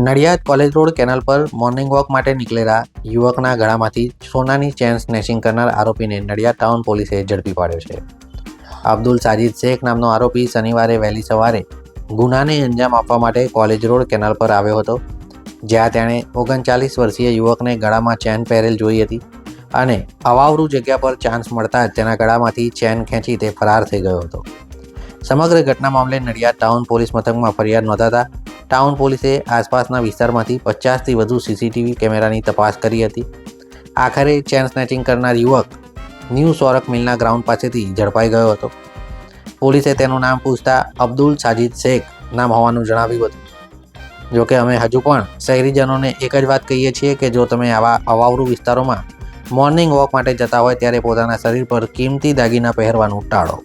Nadiad college road canal પર morning walk માટે નીકળેલા યુવકના ગળામાંથી સોનાની ચેન સ્નેચિંગ કરનાર આરોપીને નડિયાદ ટાઉન પોલીસે ઝડપી પાડ્યો છે. અબ્દુલ સાજીદ શેખ નામનો આરોપી શનિવારે વહેલી સવારે ગુનાને અંજામ આપવા માટે કોલેજ રોડ કેનાલ પર આવ્યો હતો, જ્યાં તેણે 39 વર્ષીય યુવકને ગળામાં ચેન પહેરેલ જોઈ હતી અને અવાવરૂ જગ્યા પર ચાન્સ મળતા જ તેના ગળામાંથી ચેન ખેંચી તે ફરાર થઈ ગયો હતો. સમગ્ર ઘટના મામલે નડિયાદ ટાઉન પોલીસ મથકમાં ફરિયાદ નોંધાતા ટાઉન પોલીસે આસપાસના વિસ્તારમાંથી 50થી વધુ સીસીટીવી કેમેરાની તપાસ કરી હતી. આખરે ચેન સ્નેચિંગ કરનાર યુવક ન્યૂ સોરક મિલના ગ્રાઉન્ડ પાસેથી ઝડપાઈ ગયો હતો. પોલીસે તેનું નામ પૂછતા અબ્દુલ સાજીદ શેખ નામ હોવાનું જણાવ્યું હતું. જોકે અમે હજુ પણ શહેરીજનોને એક જ વાત કહીએ છીએ કે જો તમે આવા અવાવરૂ વિસ્તારોમાં મોર્નિંગ વોક માટે જતા હોય ત્યારે પોતાના શરીર પર કિંમતી દાગીના પહેરવાનું ટાળો.